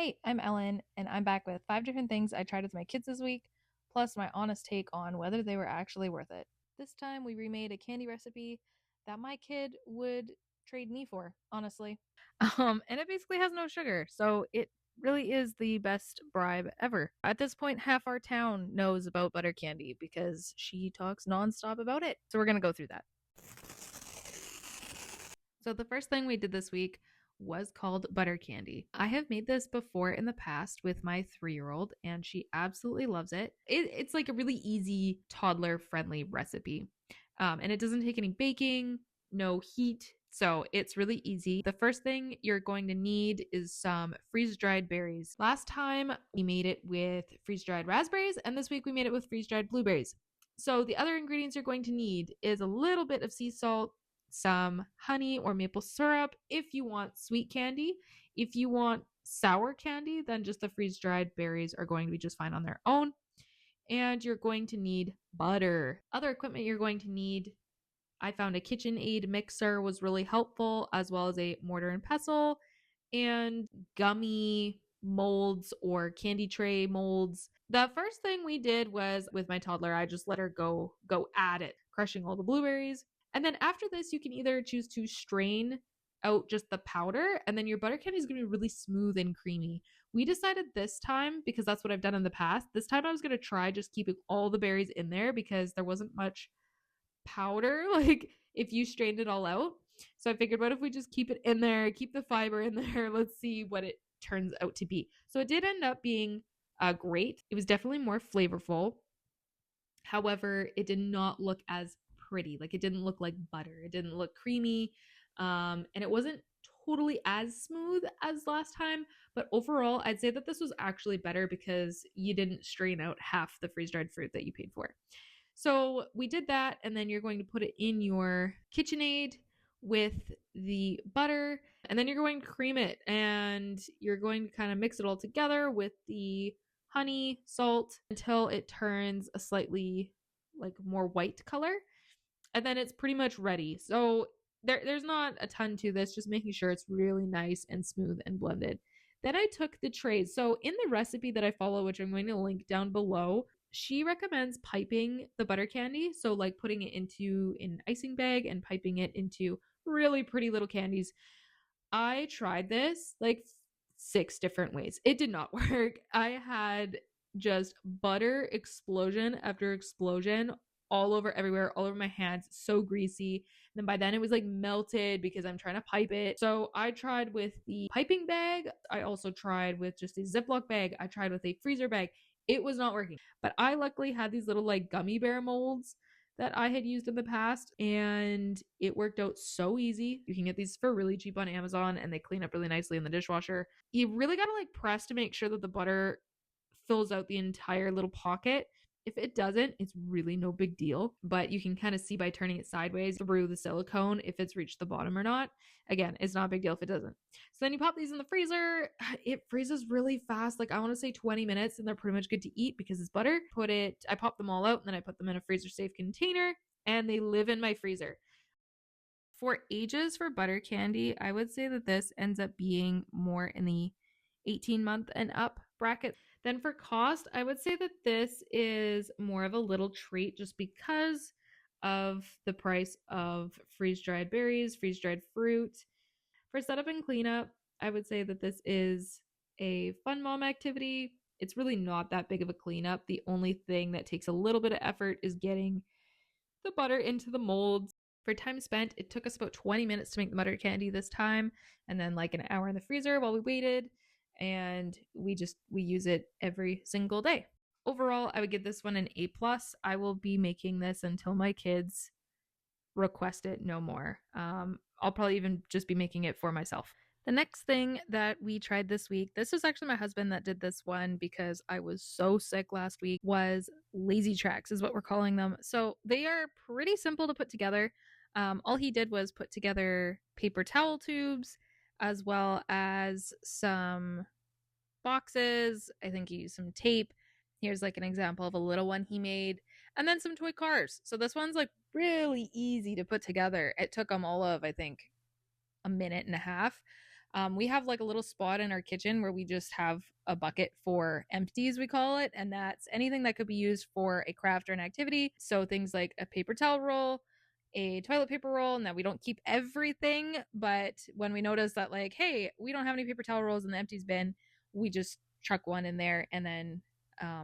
Hey, I'm Ellen, and I'm back with 5 different things I tried with my kids this week, plus my honest take on whether they were actually worth it. This time we remade a candy recipe that my kid would trade me for, honestly. And it basically has no sugar, so it really is the best bribe ever. At this point, half our town knows about butter candy because she talks nonstop about it. So we're gonna go through that. So the first thing we did this week was called butter candy. I have made this before in the past with my 3-year-old, and she absolutely loves it. It's like a really easy toddler-friendly recipe, and it doesn't take any baking, no heat, so it's really easy. The first thing you're going to need is some freeze-dried berries. Last time we made it with freeze-dried raspberries, and this week we made it with freeze-dried blueberries. So the other ingredients you're going to need is a little bit of sea salt, some honey or maple syrup if you want sweet candy. If you want sour candy, then just the freeze-dried berries are going to be just fine on their own. And you're going to need butter. Other equipment you're going to need, I found a KitchenAid mixer was really helpful, as well as a mortar and pestle and gummy molds or candy tray molds. The first thing we did was with my toddler, I just let her go at it, crushing all the blueberries. And then after this, you can either choose to strain out just the powder, and then your butter candy is going to be really smooth and creamy. We decided this time, because that's what I've done in the past, this time I was going to try just keeping all the berries in there because there wasn't much powder, like if you strained it all out. So I figured, what if we just keep it in there, keep the fiber in there, let's see what it turns out to be. So it did end up being great. It was definitely more flavorful. However, it did not look as pretty. Like, it didn't look like butter. It didn't look creamy. And it wasn't totally as smooth as last time. But overall, I'd say that this was actually better because you didn't strain out half the freeze-dried fruit that you paid for. So we did that, and then you're going to put it in your KitchenAid with the butter, and then you're going to cream it, and you're going to kind of mix it all together with the honey, salt, until it turns a slightly like more white color, and then it's pretty much ready. So there's not a ton to this, just making sure it's really nice and smooth and blended. Then I took the trays. So in the recipe that I follow, which I'm going to link down below, she recommends piping the butter candy. So like putting it into an icing bag and piping it into really pretty little candies. I tried this like 6 different ways. It did not work. I had just butter explosion after explosion all over everywhere, all over my hands, so greasy. And then by then it was like melted because I'm trying to pipe it. So I tried with the piping bag. I also tried with just a Ziploc bag. I tried with a freezer bag. It was not working. But I luckily had these little like gummy bear molds that I had used in the past, and it worked out so easy. You can get these for really cheap on Amazon, and they clean up really nicely in the dishwasher. You really gotta like press to make sure that the butter fills out the entire little pocket. If it doesn't, it's really no big deal, but you can kind of see by turning it sideways through the silicone if it's reached the bottom or not. Again, it's not a big deal if it doesn't. So then you pop these in the freezer. It freezes really fast. Like I want to say 20 minutes, and they're pretty much good to eat because it's butter. I pop them all out, and then I put them in a freezer safe container, and they live in my freezer. For ages for butter candy, I would say that this ends up being more in the 18-month and up bracket. Then for cost, I would say that this is more of a little treat just because of the price of freeze-dried berries, freeze-dried fruit. For setup and cleanup, I would say that this is a fun mom activity. It's really not that big of a cleanup. The only thing that takes a little bit of effort is getting the butter into the molds. For time spent, it took us about 20 minutes to make the butter candy this time, and then like an hour in the freezer while we waited, and we use it every single day. Overall, I would give this one an A+. I will be making this until my kids request it no more. I'll probably even just be making it for myself. The next thing that we tried this week, this was actually my husband that did this one because I was so sick last week, was lazy tracks is what we're calling them. So they are pretty simple to put together. All he did was put together paper towel tubes as well as some boxes. I think he used some tape. Here's like an example of a little one he made, and then some toy cars. So this one's like really easy to put together. It took him all of, I think, a minute and a half. We have like a little spot in our kitchen where we just have a bucket for empties, we call it. And that's anything that could be used for a craft or an activity. So things like a paper towel roll, a toilet paper roll. Now we don't keep everything, but when we notice that like, hey, we don't have any paper towel rolls in the empties bin, we just chuck one in there. And then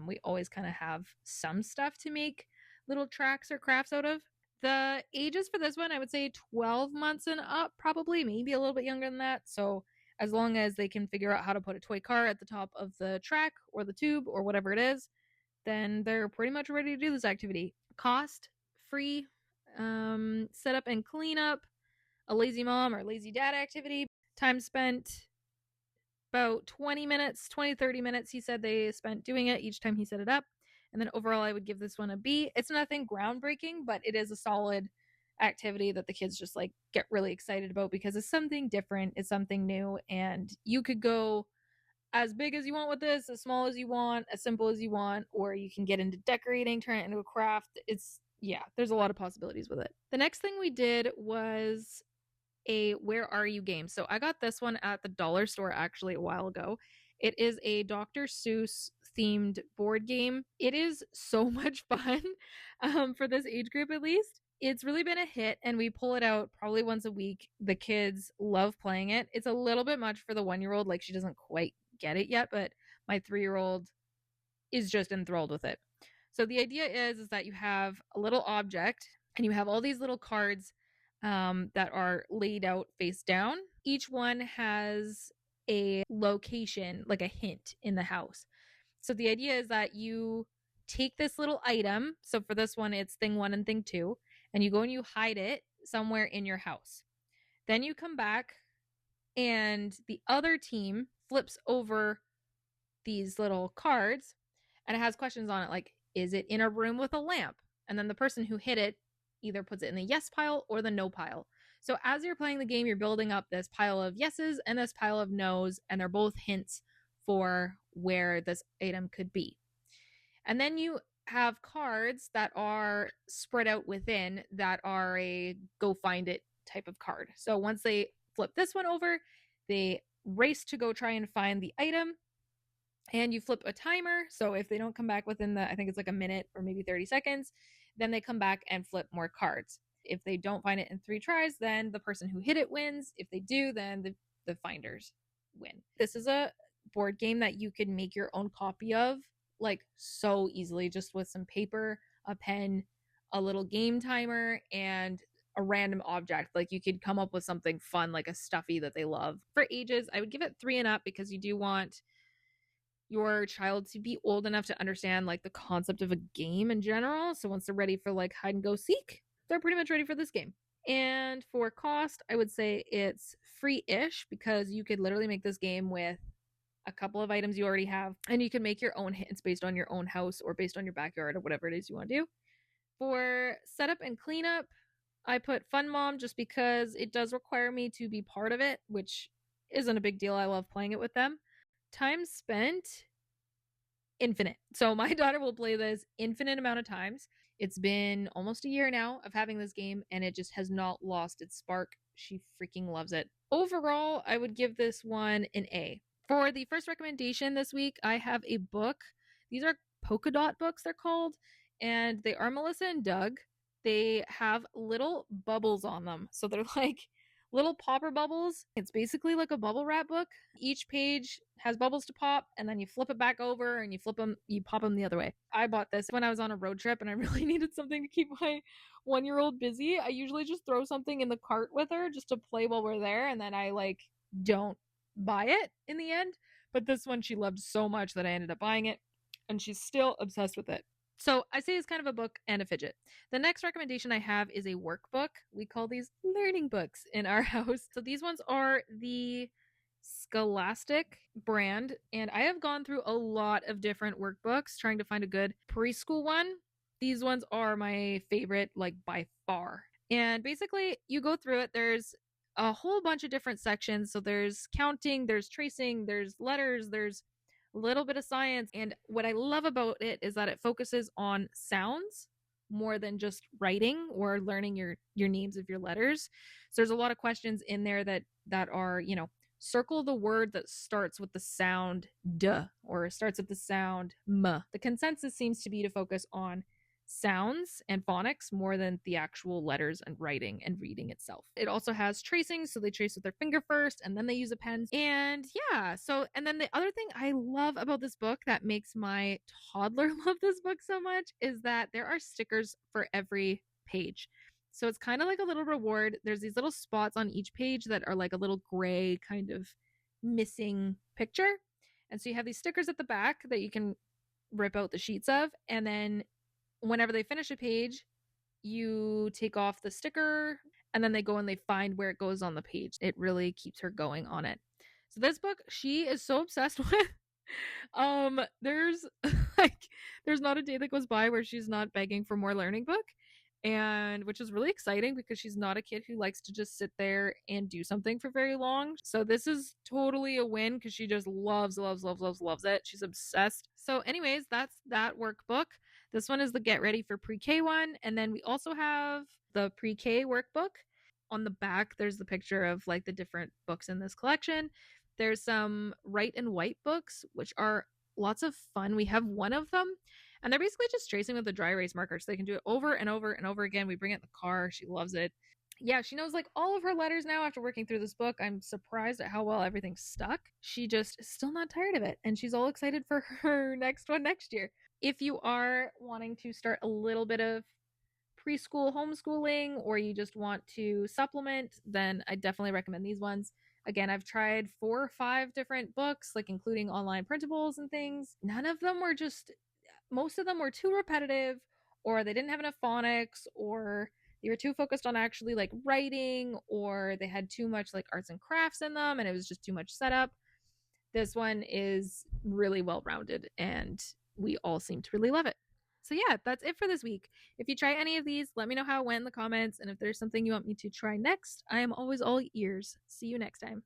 we always kind of have some stuff to make little tracks or crafts out of. The ages for this one, I would say 12 months and up, probably, maybe a little bit younger than that. So as long as they can figure out how to put a toy car at the top of the track or the tube or whatever it is, then they're pretty much ready to do this activity. Cost, free, setup and cleanup, a lazy mom or lazy dad activity. Time spent about 20 minutes, 20, 30 minutes, he said they spent doing it each time he set it up. And then overall, I would give this one a B. It's nothing groundbreaking, but it is a solid activity that the kids just like get really excited about because it's something different, it's something new, and you could go as big as you want with this, as small as you want, as simple as you want, or you can get into decorating, turn it into a craft. There's a lot of possibilities with it. The next thing we did was a Where Are You game. So I got this one at the dollar store actually a while ago. It is a Dr. Seuss themed board game. It is so much fun for this age group, at least. It's really been a hit, and we pull it out probably once a week. The kids love playing it. It's a little bit much for the 1-year-old. Like, she doesn't quite get it yet, but my 3-year-old is just enthralled with it. So the idea is that you have a little object, and you have all these little cards that are laid out face down. Each one has a location, like a hint in the house. So the idea is that you take this little item. So for this one, it's thing 1 and thing 2, and you go and you hide it somewhere in your house. Then you come back and the other team flips over these little cards and it has questions on it like, is it in a room with a lamp? And then the person who hit it either puts it in the yes pile or the no pile. So as you're playing the game, you're building up this pile of yeses and this pile of nos, and they're both hints for where this item could be. And then you have cards that are spread out within that are a go find it type of card. So once they flip this one over, they race to go try and find the item, and you flip a timer. So if they don't come back within I think it's like a minute or maybe 30 seconds, then they come back and flip more cards. If they don't find it in 3 tries, then the person who hit it wins. If they do, then the finders win. This is a board game that you can make your own copy of like so easily, just with some paper, a pen, a little game timer, and a random object. Like you could come up with something fun like a stuffy that they love. For ages, I would give it 3 and up because you do want your child to be old enough to understand like the concept of a game in general. So once they're ready for like hide and go seek, they're pretty much ready for this game. And for cost, I would say it's free-ish because you could literally make this game with a couple of items you already have, and you can make your own hints based on your own house or based on your backyard or whatever it is you want to do. For setup and cleanup, I put Fun Mom just because it does require me to be part of it, which isn't a big deal. I love playing it with them. Time spent, infinite. So my daughter will play this infinite amount of times. It's been almost a year now of having this game, and it just has not lost its spark. She freaking loves it. Overall, I would give this one an A. For the first recommendation this week, I have a book. These are polka dot books, they're called, and they are Melissa and Doug. They have little bubbles on them. So they're like little popper bubbles. It's basically like a bubble wrap book. Each page has bubbles to pop, and then you flip it back over and you pop them the other way. I bought this when I was on a road trip and I really needed something to keep my 1-year-old busy. I usually just throw something in the cart with her just to play while we're there, and then I like don't buy it in the end. But this one she loved so much that I ended up buying it, and she's still obsessed with it. So I say it's kind of a book and a fidget. The next recommendation I have is a workbook. We call these learning books in our house. So these ones are the Scholastic brand, and I have gone through a lot of different workbooks trying to find a good preschool one. These ones are my favorite, like by far. And basically you go through it. There's a whole bunch of different sections. So there's counting, there's tracing, there's letters, there's a little bit of science. And what I love about it is that it focuses on sounds more than just writing or learning your names of your letters. So there's a lot of questions in there that are, circle the word that starts with the sound D or starts with the sound M. The consensus seems to be to focus on sounds and phonics more than the actual letters and writing and reading itself. It also has tracing, so they trace with their finger first and then they use a pen. And yeah, and then the other thing I love about this book that makes my toddler love this book so much is that there are stickers for every page. So it's kind of like a little reward. There's these little spots on each page that are like a little gray kind of missing picture. And so you have these stickers at the back that you can rip out the sheets of, and then whenever they finish a page, you take off the sticker and then they go and they find where it goes on the page. It really keeps her going on it. So this book, she is so obsessed with. There's there's not a day that goes by where she's not begging for more learning book, and which is really exciting because she's not a kid who likes to just sit there and do something for very long. So this is totally a win because she just loves it. She's obsessed. So anyways, that's that workbook. This one is the Get Ready for Pre-K one, and then we also have the Pre-K workbook. On the back there's the picture of like the different books in this collection. There's some write and white books, which are lots of fun. We have one of them, and they're basically just tracing with a dry erase marker, so they can do it over and over and over again. We bring it in the car. She loves it. Yeah, she knows like all of her letters now after working through this book. I'm surprised at how well everything's stuck. She just is still not tired of it, and she's all excited for her next one next year. If you are wanting to start a little bit of preschool homeschooling, or you just want to supplement, then I definitely recommend these ones. Again, I've tried 4 or 5 different books, like including online printables and things. None of them were most of them were too repetitive, or they didn't have enough phonics, or they were too focused on actually like writing, or they had too much like arts and crafts in them and it was just too much setup. This one is really well rounded and we all seem to really love it. So yeah, that's it for this week. If you try any of these, let me know how it went in the comments, and if there's something you want me to try next, I am always all ears. See you next time.